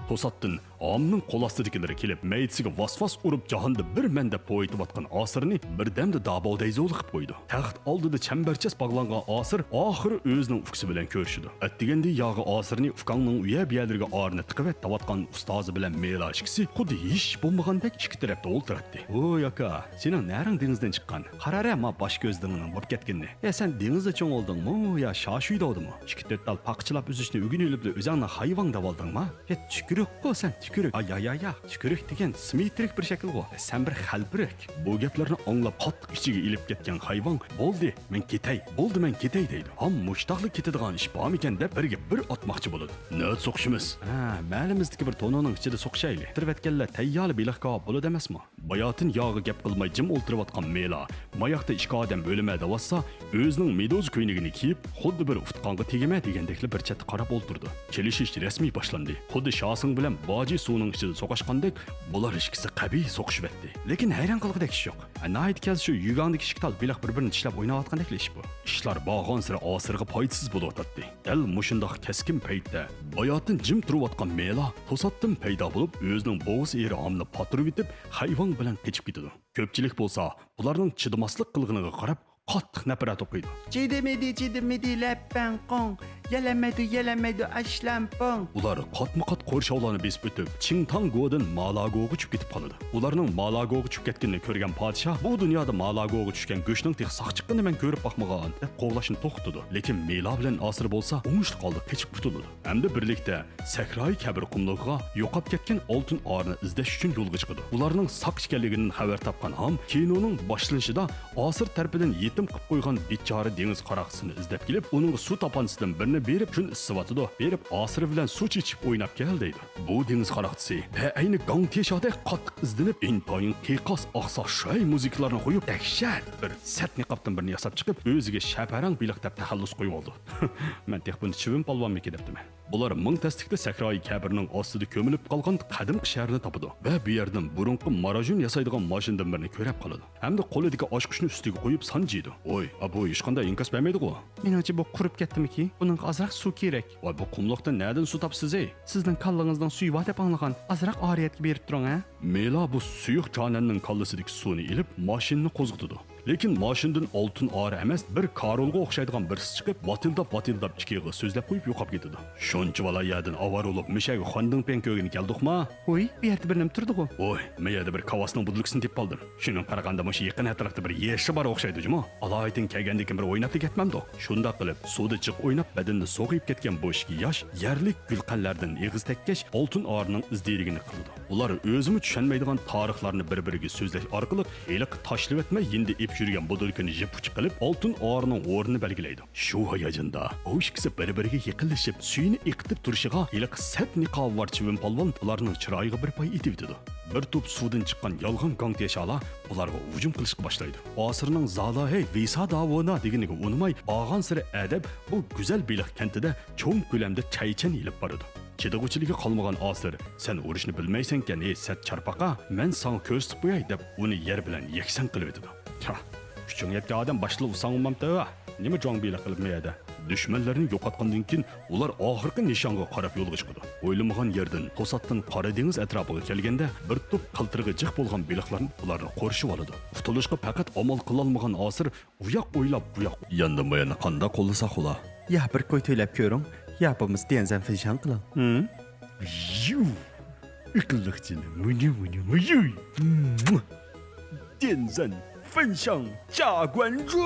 to'satdan omning qo'l ostidagilari kelib maytisiga vasvas urib jahonda bir man deb bo'yitayotgan osirni birdamda dabodayzo'l qilib qo'ydi. Taxt oldida chambarchas bog'langan osir oxiri o'zining ufqisi bilan ko'rishdi. Atdiganda yog'i osirni ufqangning uya biyalariga orni tiqib tavotgan ustozi bilan melashkisi xuddi hech bo'lmagandek ikki tarafda o'ltiradi. "Oy aka, sening naring dengizdan chiqqan. Qarara, ma bosh ko'zingning bo'lib ketganini. Sen dengizda cho'ng oldingmi yo shoshuyda oldingmi? Ikki to'rt dal paqchilab o'zishni o'ginilib o'zingni hayvon deb oldingmi? Tükürük bu sen tükürük. Ay tükürük degan simetrik bir shakl bu. Sen bir xalbirik. Bu gaplarni anglab qattiq ichiga ilib ketgan hayvon bo'ldi, men ketay deydi. Ham mushtaqli ketadigan ish bormi ekan deb biriga bir otmoqchi bo'ladi. Nat so'qishimiz. Ma'limizdiki bir to'noning ichida so'qishayli. Tirvatganlar tayyor beliqqa bo'ladi emasmi? Bayotin yog'i gap qilmay jim o'ltirayotgan Mela, mayoqda ikki odam o'limada vassa, o'zining medoz ko'ynigini kiyib, xuddi bir ufqonga tegma degandekli bir chetda qarab o'ltirdi. Kelishish rasmiy boshlandi. Xuddi Shosing bilan Boji suvning ichida so'qashgandek, bular ikkisi qabiy so'qishibdi. Lekin hayron qolgudek ish yo'q. Nayt kel shu yugandagi ishqtal biliq bir-birini tishlab o'ynayotgandek ish bu. Ishlar bag'on sira osirga foydasiz bo'layotdi. Dal mushundoq keskin paytda bayotin jim turayotgan Mela to'satdan paydo bo'lib, o'zining bo'g'is eri omni patirib etib, hayvon bilan qochib ketdi. Ko'pchilik bo'lsa, ularning chidamaslik qilganiga qarab qattiq nafrat o'qiydi. Chidimidi lappan qong. Yalamadi ashlampong. Ular qatma-qat qo'rshovlarni besib o'tib, Qingtang Go'dan Malagoga tushib ketib qoladi. Ularning Malagoga tushib ketganini ko'rgan podshoh bu dunyoda Malagoga tushgan go'shtning tex saq chiqqanini men ko'rib boqmagan deb qo'g'lashni to'xtatdi. Lekin Mela bilan Asir bo'lsa, o'ngishli qoldi, qechib qutuldi. Hamda birlikda Sahroy Kabir qumlig'iga yo'qolib ketgan oltin orni izlash uchun yo'lga chiqdi. Ularning saq ekanligidan xabar topgan ham kinoning boshlanishida Asir tarafidan yetim qilib qo'ygan bechora dengiz qaraqsini izlab kelib, uning suv topanchisidan bir berib shun issivatida berib Asir bilan suv ichib o'ynab kel deydi. Bu dengiz qaraqchisi ayni gong teshoda qattiq izlanib intoyin qiqos oqsoq shay muzikalarni qo'yib dahshat bir sat niqobdan birini yasab chiqib o'ziga shaparang biliq deb taxallus qo'yib oldi. Men texbun chivim polvonmi kedibdim. Bular ming tasdiqda Sahroy Kabirning ostida ko'milib qolgan qadimgi shaharni topadi va bu yerdan burunqi marajun yasaydigan mashindan birini ko'rib qoladi. Hamda qo'lidagi oshqushni ustiga qo'yib sanjiydi. Oy, bu hech qanday inkas bermaydi-ku. Menimcha bu qurib ketdimi-ki? Buning azroq suv kerak. Voy, bu qumloqdan nereden suv topsiz-ey? Sizning kallingizdan suv va deb anglagan. Azroq oriyatga berib turing, ha? Mela bu suyuq jonanning kallasidagi suvni ilib mashinani qo'zg'atdi. Lekin mashindan oltin ori emas, bir karolga o'xshaydigan birisi chiqib, vatildab ikkiga so'zlab qo'yib yo'qolib ketdi. Shuncha valayadan avar olib, mishaga xonding pen ko'gini keldikmi? Oy, bu yerda bir nim turdi-ku. Oy, men yerda bir kavasning budlikisini tep qoldim. Shuning qaraganda mashi yaqin atrofda bir yeshi bor o'xshaydi-jimi? Alaytin kelgandek bir o'ynab ketmamdi. Shunda qilib, suvda chiq o'ynab badanni so'g'ib ketgan bu ishga yosh, yerlik gulqanlardan eg'iz tekkash oltin orining izdirigini qildi. Ular o'zimi tushunmaydigan tarixlarni bir-biriga so'zlash orqali eliq tashlab etmay endi yurgan budurkini jip-puch qilib oltin orining o'rnini belgilaydi. Shu hayajonda u ikkisi bir-biriga yiqilishib, suyini iqitib turishiga iliq sat niqob var chivin polvon ularning chiroyiga bir pay etibdi. Bir tup suvdan chiqqan yolg'on gong teshala ularga hujum qilishga boshlaydi. Asirning Zalahay Visa davona deganiga unmay, og'an siri adab bu go'zal beliq kentida cho'ng ko'lamda chaychan yilib boradi. Chidag'uchiligi qolmagan Asir, sen urishni bilmaysan-kan, sat charpaqa, men sana ko'rsatib qo'yay deb uni yer bilan yaksan qilib etdi. Kuching yetgan odam boshliq usangmamda. Nima jong bela qilmaydi? Dushmanlarni yo'qotgandan keyin ular oxirgi nishonga qarab yo'lga chiqdi. O'ylamagan yerdan to'satdan Qora dengiz atrofiga kelganda bir tup qiltirg'i jiq bo'lgan beliqlarni ularni qo'rishib oladi. Qutulishga faqat amal qila olmagan Asir u yoq o'ylab bu yoq yandan bayana qanda qo'llasa xola. Ya bir qo'y to'ylab ko'ring. Yapimiz denzan fishan qiling. Iqliqchini muni. Denzan分享加关注。